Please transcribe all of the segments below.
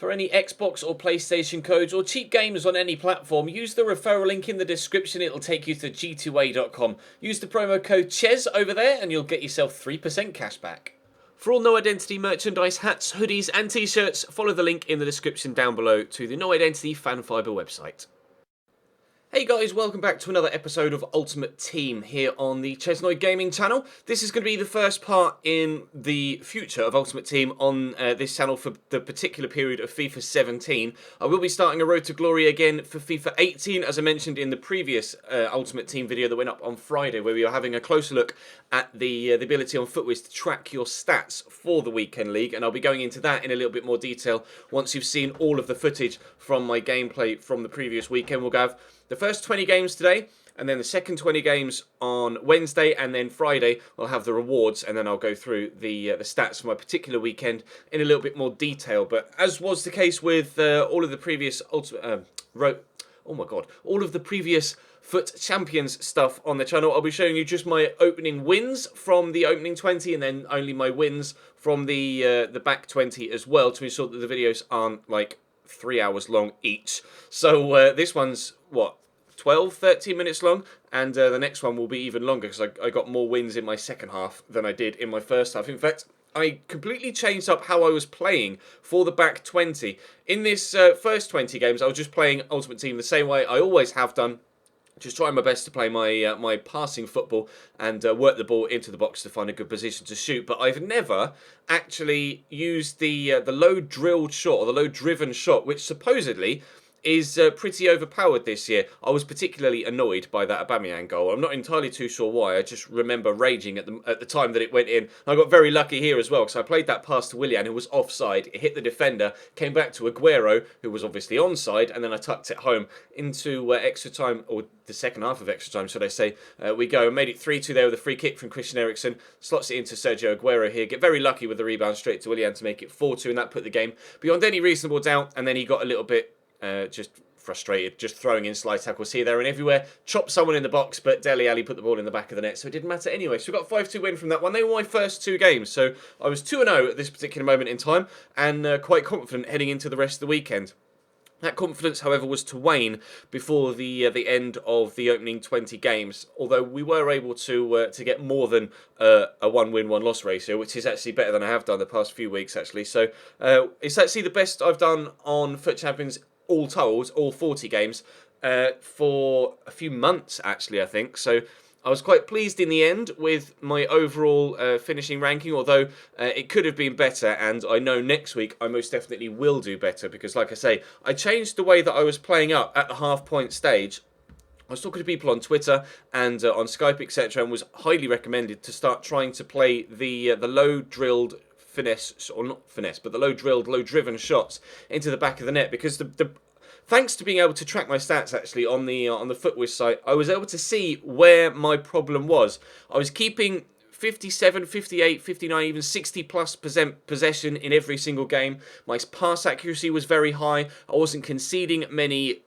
For any Xbox or PlayStation codes or cheap games on any platform, use the referral link in the description. It'll take you to g2a.com. Use the promo code CHES over there and you'll get yourself 3% cash back. For all No Identity merchandise, hats, hoodies and t-shirts, follow the link in the description down below to the No Identity Fan Fibre website. Hey guys, welcome back to another episode of Ultimate Team here on the Chesnoid Gaming channel. This is going to be the first part in the future of Ultimate Team on this channel for the particular period of FIFA 17. I will be starting a Road to Glory again for FIFA 18, as I mentioned in the previous Ultimate Team video that went up on Friday, where we were having a closer look at the ability on FUT to track your stats for the Weekend League, and I'll be going into that in a little bit more detail once you've seen all of the footage from my gameplay from the previous weekend. We'll have the first 20 games today, and then the second 20 games on Wednesday, and then Friday I'll have the rewards, and then I'll go through the stats for my particular weekend in a little bit more detail. But as was the case with all of the previous all of the previous FUT Champions stuff on the channel, I'll be showing you just my opening wins from the opening 20, and then only my wins from the back 20 as well, to ensure that the videos aren't like 3 hours long each. So this one's what, 12, 13 minutes long, and the next one will be even longer because I got more wins in my second half than I did in my first half. In fact, I completely changed up how I was playing for the back 20. In this first 20 games, I was just playing Ultimate Team the same way I always have done. Just trying my best to play my my passing football and work the ball into the box to find a good position to shoot. But I've never actually used the low drilled shot, or the low driven shot, which supposedly is pretty overpowered this year. I was particularly annoyed by that Aubameyang goal. I'm not entirely too sure why. I just remember raging at the time that it went in. I got very lucky here as well, because I played that pass to Willian, who was offside. It hit the defender, came back to Aguero, who was obviously onside, and then I tucked it home into extra time, or the second half of extra time, should I say. We go. Made it 3-2 there with a free kick from Christian Eriksen. Slots it into Sergio Aguero here. Get very lucky with the rebound straight to Willian to make it 4-2, and that put the game beyond any reasonable doubt. And then he got a little bit just frustrated, just throwing in slide tackles here, there and everywhere. Chopped someone in the box, but Dele Alli put the ball in the back of the net, so it didn't matter anyway. So we got 5-2 win from that one. They were my first two games, so I was 2-0 at this particular moment in time, and quite confident heading into the rest of the weekend. That confidence, however, was to wane before the end of the opening 20 games, although we were able to get more than a 1-win, 1-loss ratio, which is actually better than I have done the past few weeks, actually. So it's actually the best I've done on FUT Champions all told, all 40 games, for a few months, actually, I think. So I was quite pleased in the end with my overall finishing ranking, although it could have been better, and I know next week I most definitely will do better, because, like I say, I changed the way that I was playing up at the half-point stage. I was talking to people on Twitter and on Skype, etc., and was highly recommended to start trying to play the low-drilled finesse, or not finesse, but the low-drilled, low-driven shots into the back of the net, because thanks to being able to track my stats actually on the FUTWish site, I was able to see where my problem was. I was keeping 57, 58, 59, even 60+% possession in every single game. My pass accuracy was very high. I wasn't conceding many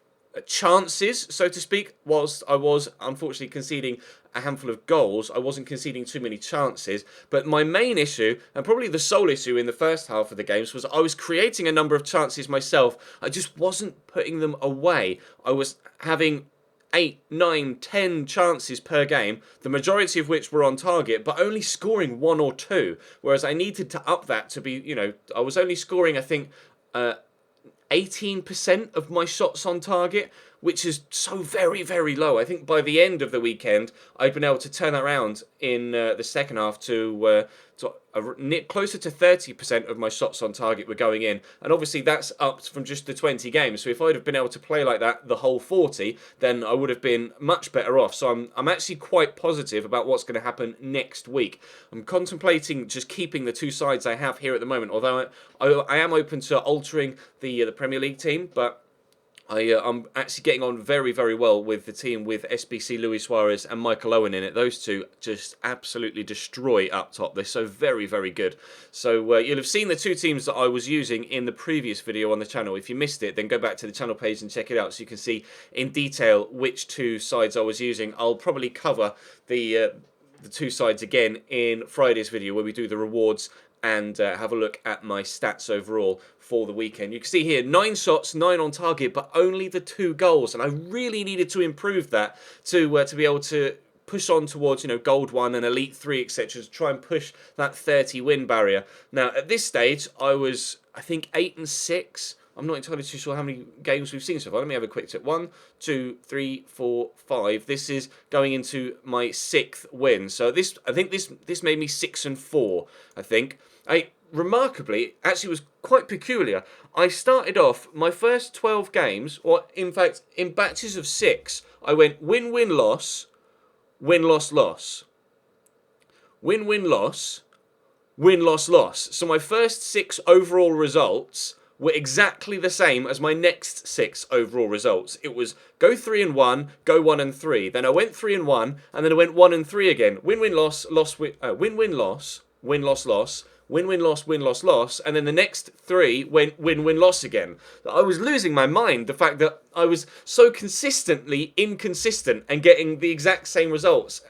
chances, so to speak. Whilst I was unfortunately conceding a handful of goals, I wasn't conceding too many chances. But my main issue, and probably the sole issue in the first half of the games, was I was creating a number of chances myself. I just wasn't putting them away. I was having 8, 9, 10 chances per game, the majority of which were on target, but only scoring 1 or 2. Whereas I needed to up that to be, I was only scoring, I think, 18% of my shots on target, which is so very, very low. I think by the end of the weekend, I'd been able to turn around in the second half to closer to 30% of my shots on target were going in. And obviously that's up from just the 20 games. So if I'd have been able to play like that the whole 40, then I would have been much better off. So I'm actually quite positive about what's going to happen next week. I'm contemplating just keeping the two sides I have here at the moment, although I am open to altering the Premier League team, but I'm actually getting on very, very well with the team with SBC, Luis Suarez and Michael Owen in it. Those two just absolutely destroy up top. They're so very, very good. So you'll have seen the two teams that I was using in the previous video on the channel. If you missed it, then go back to the channel page and check it out so you can see in detail which two sides I was using. I'll probably cover the two sides again in Friday's video where we do the rewards and have a look at my stats overall for the weekend. You can see here 9 shots, 9 on target, but only the 2 goals, and I really needed to improve that to be able to push on towards, you know, Gold 1 and Elite 3, etc., to try and push that 30 win barrier. Now, at this stage, I was, I think, 8 and 6. I'm not entirely too sure how many games we've seen so far. Let me have a quick check. 1, 2, 3, 4, 5. This is going into my 6th win. So this, I think this made me 6 and 4, I think. Remarkably, actually was quite peculiar. I started off my first 12 games, or in fact, in batches of 6, I went win, win, loss, win, loss, loss. Win, win, loss, win, loss, loss. So my first 6 overall results were exactly the same as my next 6 overall results. It was go 3 and 1, go 1 and 3. Then I went 3 and 1, and then I went 1 and 3 again. Win, win, loss, loss, win, win, loss, win, loss, loss. Win, win, loss, win, loss, loss. And then the next 3 went win, win, loss again. I was losing my mind, the fact that I was so consistently inconsistent and getting the exact same results.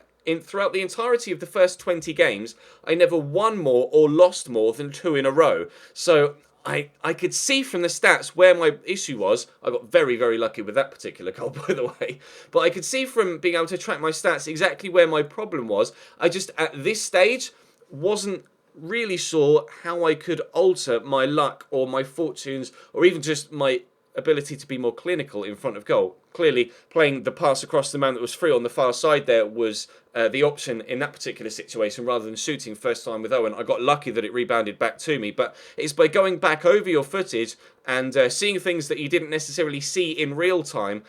Throughout the entirety of the first 20 games, I never won more or lost more than 2 in a row. So I could see from the stats where my issue was. I got very, very lucky with that particular goal, by the way. But I could see from being able to track my stats exactly where my problem was. I just, at this stage, wasn't really sure how I could alter my luck or my fortunes or even just my ability to be more clinical in front of goal. Clearly, playing the pass across the man that was free on the far side there was the option in that particular situation rather than shooting first time with Owen. I got lucky that it rebounded back to me, but it's by going back over your footage and seeing things that you didn't necessarily see in real time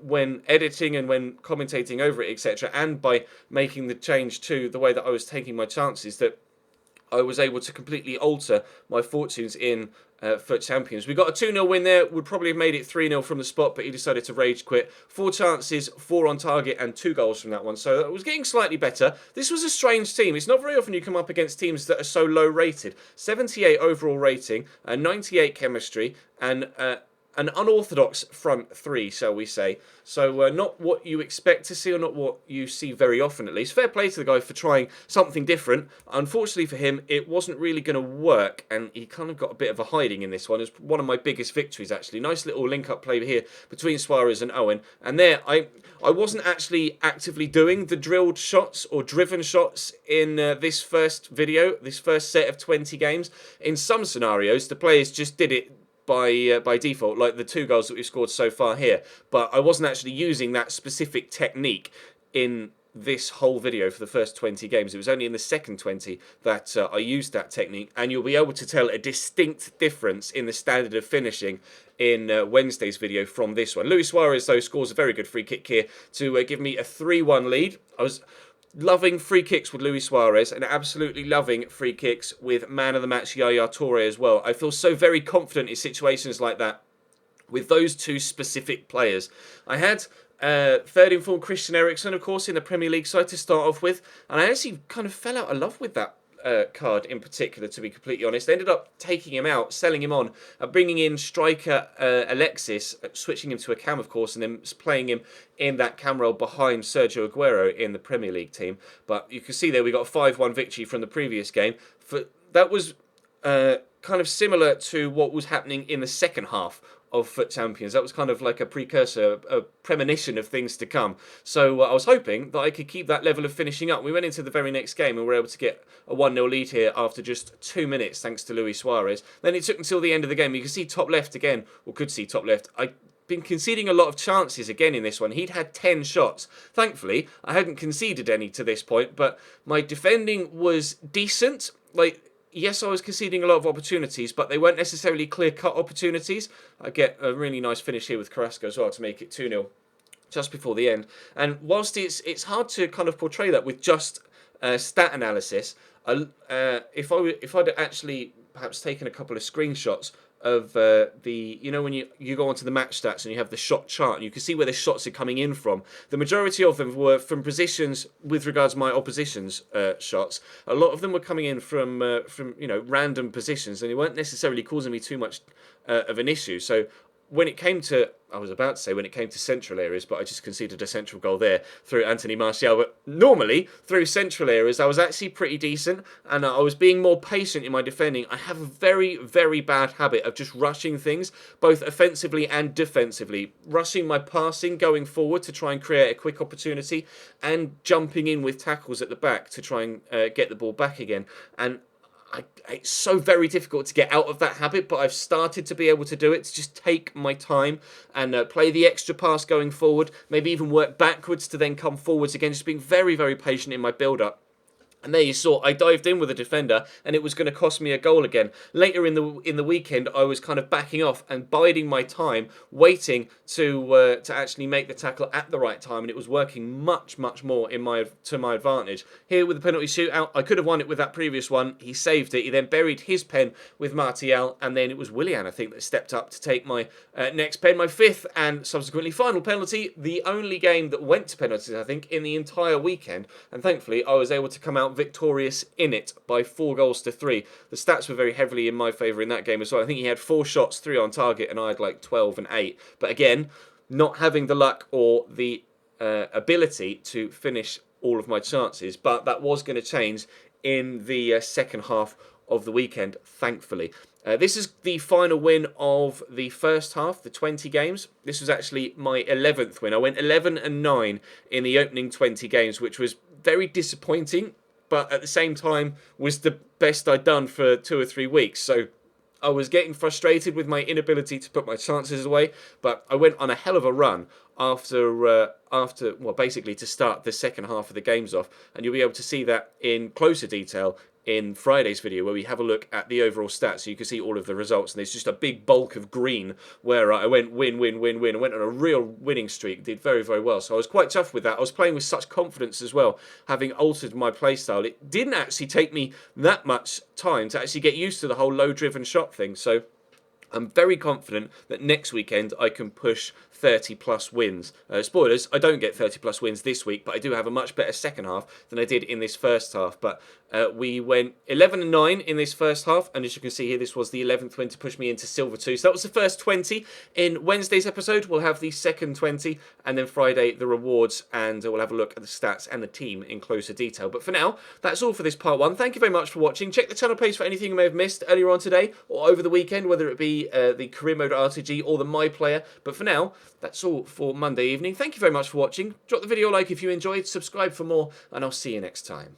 when editing and when commentating over it, etc., and by making the change to the way that I was taking my chances that I was able to completely alter my fortunes in FUT Champions. We got a 2-0 win there. Would probably have made it 3-0 from the spot, but he decided to rage quit. 4 chances, 4 on target, and 2 goals from that one. So it was getting slightly better. This was a strange team. It's not very often you come up against teams that are so low rated. 78 overall rating, 98 chemistry, and an unorthodox front 3, shall we say. So not what you expect to see, or not what you see very often at least. Fair play to the guy for trying something different. Unfortunately for him, it wasn't really going to work, and he kind of got a bit of a hiding in this one. It was one of my biggest victories, actually. Nice little link-up play here between Suarez and Owen. And there, I wasn't actually actively doing the drilled shots or driven shots in this first video, this first set of 20 games. In some scenarios, the players just did it by default, like the 2 goals that we've scored so far here. But I wasn't actually using that specific technique in this whole video for the first 20 games. It was only in the second 20 that I used that technique, and you'll be able to tell a distinct difference in the standard of finishing in Wednesday's video from this one. Luis Suarez, though, scores a very good free kick here to give me a 3-1 lead. I was loving free kicks with Luis Suarez and absolutely loving free kicks with man of the match Yaya Toure as well. I feel so very confident in situations like that with those 2 specific players. I had third in form Christian Eriksen, of course, in the Premier League side to start off with, and I actually kind of fell out of love with that card in particular, to be completely honest. I ended up taking him out, selling him on, bringing in striker Alexis, switching him to a cam, of course, and then playing him in that cam role behind Sergio Aguero in the Premier League team. But you can see there we got a 5-1 victory from the previous game. That was kind of similar to what was happening in the second half of FUT Champions. That was kind of like a precursor, a premonition of things to come. So I was hoping that I could keep that level of finishing up. We went into the very next game and were able to get a 1-0 lead here after just 2 minutes, thanks to Luis Suarez. Then it took until the end of the game. You can see top left again, or could see top left. I've been conceding a lot of chances again in this one. He'd had 10 shots. Thankfully, I hadn't conceded any to this point, but my defending was decent. Yes, I was conceding a lot of opportunities, but they weren't necessarily clear-cut opportunities. I get a really nice finish here with Carrasco as well to make it 2-0 just before the end. And whilst it's hard to kind of portray that with just stat analysis, if I'd actually perhaps taken a couple of screenshots of when you go onto the match stats and you have the shot chart and you can see where the shots are coming in from. The majority of them were from positions with regards to my opposition's shots. A lot of them were coming in from random positions, and they weren't necessarily causing me too much of an issue. So when it came to, I was about to say when it came to central areas, but I just conceded a central goal there through Anthony Martial. But normally, through central areas, I was actually pretty decent, and I was being more patient in my defending. I have a very, very bad habit of just rushing things, both offensively and defensively. Rushing my passing, going forward to try and create a quick opportunity, and jumping in with tackles at the back to try and get the ball back again. And it's so very difficult to get out of that habit, but I've started to be able to do it, to just take my time and play the extra pass going forward, maybe even work backwards to then come forwards again, just being very, very patient in my build-up. And there you saw, I dived in with a defender, and it was going to cost me a goal again. Later in the weekend, I was kind of backing off and biding my time, waiting to actually make the tackle at the right time, and it was working much, much more to my advantage. Here with the penalty shootout, I could have won it with that previous one. He saved it. He then buried his pen with Martial, and then it was Willian, I think, that stepped up to take my next pen, my fifth and subsequently final penalty. The only game that went to penalties, I think, in the entire weekend, and thankfully I was able to come out victorious in it by 4-3. The stats were very heavily in my favour in that game as well. I think he had 4 shots, 3 on target, and I had like 12 and 8. But again, not having the luck or the ability to finish all of my chances. But that was going to change in the second half of the weekend, thankfully. This is the final win of the first half, the 20 games. This was actually my 11th win. I went 11-9 in the opening 20 games, which was very disappointing, but at the same time was the best I'd done for 2 or 3 weeks. So I was getting frustrated with my inability to put my chances away, but I went on a hell of a run after basically to start the second half of the games off, and you'll be able to see that in closer detail in Friday's video, where we have a look at the overall stats, so you can see all of the results, and there's just a big bulk of green where I went win. I went on a real winning streak, did very, very well, so I was quite tough with that. I was playing with such confidence as well, having altered my playstyle. It didn't actually take me that much time to actually get used to the whole low-driven shot thing, so I'm very confident that next weekend I can push 30 plus wins. Spoilers, I don't get 30 plus wins this week, but I do have a much better second half than I did in this first half. But we went 11-9 in this first half, and as you can see here, this was the 11th win to push me into Silver 2. So that was the first 20. In Wednesday's episode, we'll have the second 20, and then Friday, the rewards, and we'll have a look at the stats and the team in closer detail. But for now, that's all for this part 1. Thank you very much for watching. Check the channel page for anything you may have missed earlier on today or over the weekend, whether it be the Career Mode RTG or the My Player. But for now, that's all for Monday evening. Thank you very much for watching. Drop the video a like if you enjoyed, subscribe for more, and I'll see you next time.